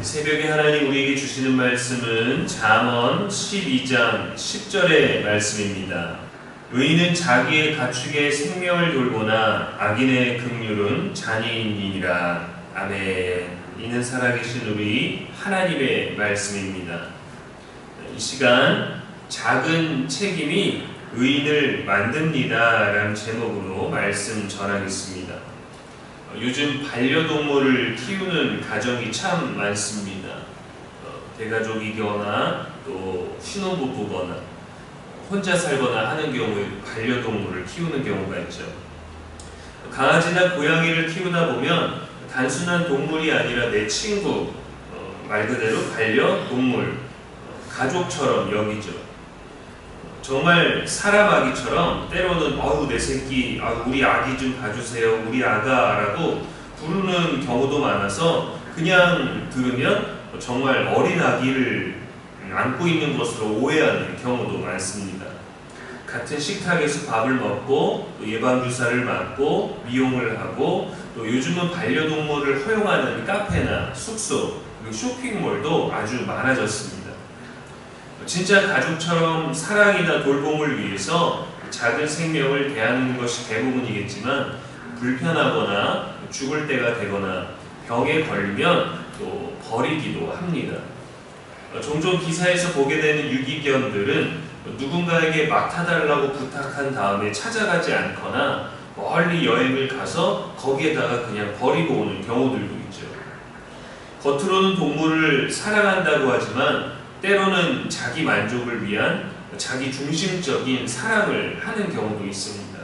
새벽에 하나님 우리에게 주시는 말씀은 잠언 12장 10절의 말씀입니다. 의인은 자기의 가축의 생명을 돌보나 악인의 긍휼은 잔인이니라. 아멘. 이는 살아계신 우리 하나님의 말씀입니다. 이 시간 작은 책임이 의인을 만듭니다 라는 제목으로 말씀 전하겠습니다. 요즘 반려동물을 키우는 가정이 참 많습니다. 대가족이거나 또 신혼부부거나 혼자 살거나 하는 경우에 반려동물을 키우는 경우가 있죠. 강아지나 고양이를 키우다 보면 단순한 동물이 아니라 내 친구, 말 그대로 반려동물, 가족처럼 여기죠. 정말 사람 아기처럼 때로는 내 새끼, 우리 아기 좀 봐주세요, 우리 아가라고 부르는 경우도 많아서 그냥 들으면 정말 어린 아기를 안고 있는 것으로 오해하는 경우도 많습니다. 같은 식탁에서 밥을 먹고 또 예방주사를 맞고 미용을 하고 또 요즘은 반려동물을 허용하는 카페나 숙소 그리고 쇼핑몰도 아주 많아졌습니다. 진짜 가족처럼 사랑이나 돌봄을 위해서 작은 생명을 대하는 것이 대부분이겠지만 불편하거나 죽을 때가 되거나 병에 걸리면 또 버리기도 합니다. 종종 기사에서 보게 되는 유기견들은 누군가에게 맡아달라고 부탁한 다음에 찾아가지 않거나 멀리 여행을 가서 거기에다가 그냥 버리고 오는 경우들도 있죠. 겉으로는 동물을 사랑한다고 하지만 때로는 자기 만족을 위한 자기 중심적인 사랑을 하는 경우도 있습니다.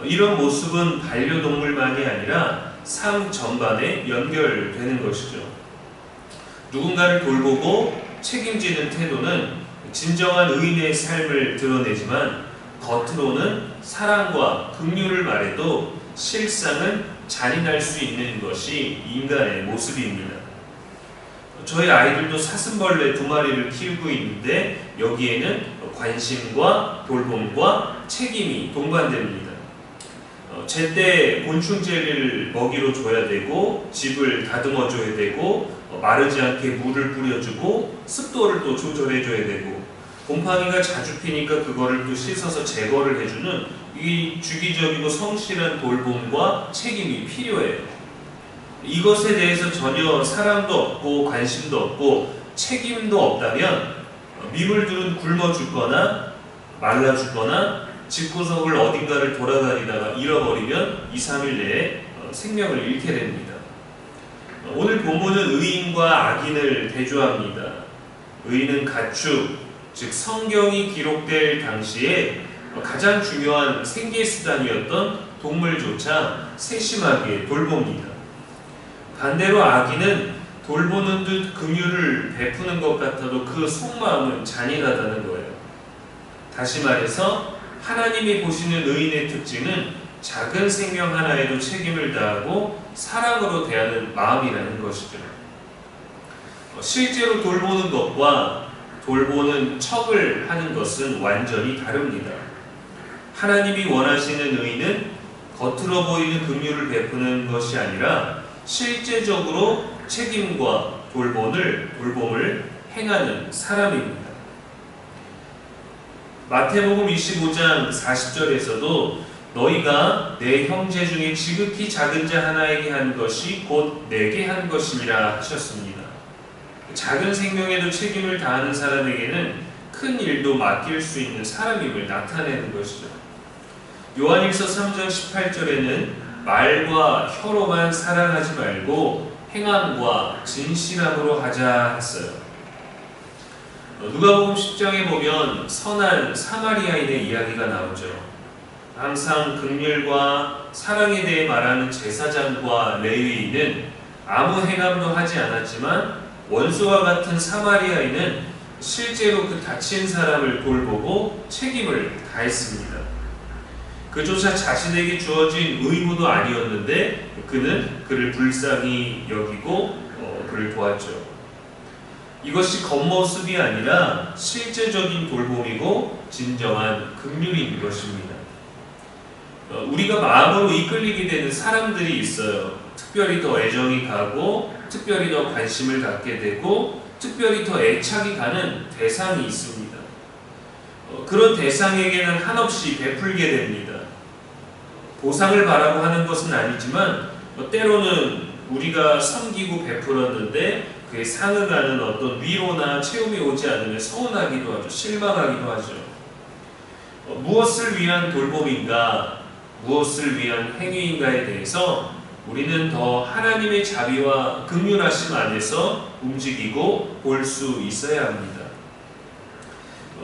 이런 모습은 반려동물만이 아니라 삶 전반에 연결되는 것이죠. 누군가를 돌보고 책임지는 태도는 진정한 의인의 삶을 드러내지만 겉으로는 사랑과 긍휼을 말해도 실상은 잔인할 수 있는 것이 인간의 모습입니다. 저희 아이들도 사슴벌레 2마리를 키우고 있는데 여기에는 관심과 돌봄과 책임이 동반됩니다. 제때 곤충제를 먹이로 줘야 되고 집을 다듬어 줘야 되고 마르지 않게 물을 뿌려주고 습도를 또 조절해 줘야 되고 곰팡이가 자주 피니까 그거를 또 씻어서 제거를 해주는 이 주기적이고 성실한 돌봄과 책임이 필요해요. 이것에 대해서 전혀 사랑도 없고 관심도 없고 책임도 없다면 미물들은 굶어 죽거나 말라 죽거나 집구석을 어딘가를 돌아다니다가 잃어버리면 2, 3일 내에 생명을 잃게 됩니다. 오늘 본문은 의인과 악인을 대조합니다. 의인은 가축, 즉 성경이 기록될 당시에 가장 중요한 생계수단이었던 동물조차 세심하게 돌봅니다. 반대로 악인은 돌보는 듯 긍휼을 베푸는 것 같아도 그 속마음은 잔인하다는 거예요. 다시 말해서 하나님이 보시는 의인의 특징은 작은 생명 하나에도 책임을 다하고 사랑으로 대하는 마음이라는 것이죠. 실제로 돌보는 것과 돌보는 척을 하는 것은 완전히 다릅니다. 하나님이 원하시는 의인은 겉으로 보이는 긍휼을 베푸는 것이 아니라 실제적으로 책임과 돌봄을 행하는 사람입니다. 마태복음 25장 40절에서도 너희가 내 형제 중에 지극히 작은 자 하나에게 한 것이 곧 내게 한 것이니라 하셨습니다. 작은 생명에도 책임을 다하는 사람에게는 큰 일도 맡길 수 있는 사람임을 나타내는 것이죠. 요한일서 3장 18절에는 말과 혀로만 사랑하지 말고 행함과 진실함으로 하자 했어요. 누가복음 10장에 보면 선한 사마리아인의 이야기가 나오죠. 항상 긍휼과 사랑에 대해 말하는 제사장과 레위인은 아무 행함도 하지 않았지만 원수와 같은 사마리아인은 실제로 그 다친 사람을 돌보고 책임을 다했습니다. 그조차 자신에게 주어진 의무도 아니었는데 그는 그를 불쌍히 여기고 그를 도왔죠. 이것이 겉모습이 아니라 실제적인 돌봄이고 진정한 긍휼인 것입니다. 우리가 마음으로 이끌리게 되는 사람들이 있어요. 특별히 더 애정이 가고 특별히 더 관심을 갖게 되고 특별히 더 애착이 가는 대상이 있습니다. 그런 대상에게는 한없이 베풀게 됩니다. 보상을 바라고 하는 것은 아니지만 때로는 우리가 섬기고 베풀었는데 그에 상응하는 어떤 위로나 체험이 오지 않으면 서운하기도 하죠. 실망하기도 하죠. 무엇을 위한 돌봄인가, 무엇을 위한 행위인가에 대해서 우리는 더 하나님의 자비와 긍휼하심 안에서 움직이고 볼 수 있어야 합니다.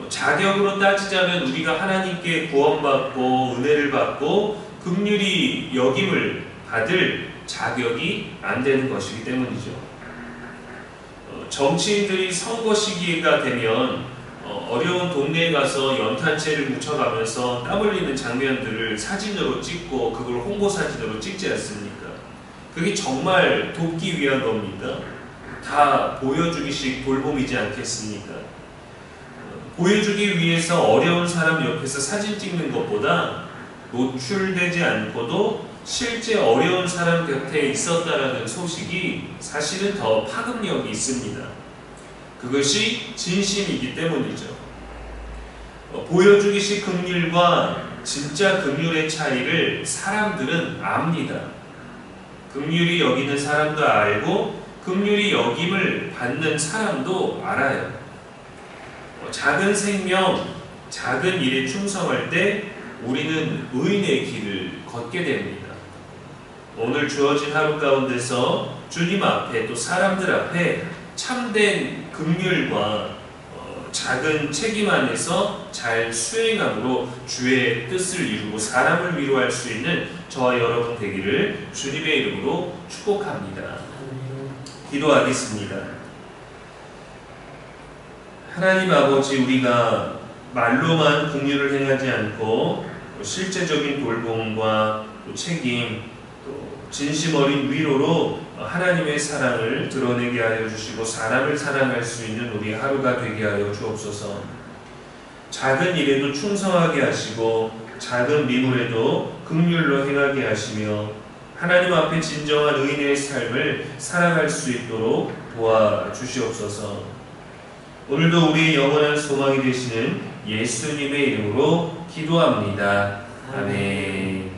자격으로 따지자면 우리가 하나님께 구원받고 은혜를 받고 긍휼히 여김을 받을 자격이 안 되는 것이기 때문이죠. 정치인들이 선거 시기가 되면 어려운 동네에 가서 연탄재를 묻혀가면서 땀 흘리는 장면들을 사진으로 찍고 그걸 홍보 사진으로 찍지 않습니까? 그게 정말 돕기 위한 겁니다. 다 보여주기식 돌봄이지 않겠습니까? 보여주기 위해서 어려운 사람 옆에서 사진 찍는 것보다 노출되지 않고도 실제 어려운 사람 곁에 있었다라는 소식이 사실은 더 파급력이 있습니다. 그것이 진심이기 때문이죠. 보여주기식 긍휼과 진짜 긍휼의 차이를 사람들은 압니다. 긍휼히 여기는 사람도 알고 긍휼히 여김을 받는 사람도 알아요. 작은 생명, 작은 일에 충성할 때 우리는 의인의 길을 걷게 됩니다. 오늘 주어진 하루 가운데서 주님 앞에 또 사람들 앞에 참된 긍휼과 작은 책임 안에서 잘 수행함으로 주의 뜻을 이루고 사람을 위로할 수 있는 저와 여러분 되기를 주님의 이름으로 축복합니다. 기도하겠습니다. 하나님 아버지, 우리가 말로만 긍휼을 행하지 않고 실제적인 돌봄과 또 책임, 또 진심 어린 위로로 하나님의 사랑을 드러내게 하여 주시고 사람을 사랑할 수 있는 우리 하루가 되게 하여 주옵소서. 작은 일에도 충성하게 하시고 작은 미물에도 긍휼로 행하게 하시며 하나님 앞에 진정한 의인의 삶을 살아갈 수 있도록 도와주시옵소서. 오늘도 우리의 영원한 소망이 되시는 예수님의 이름으로 기도합니다. 아멘.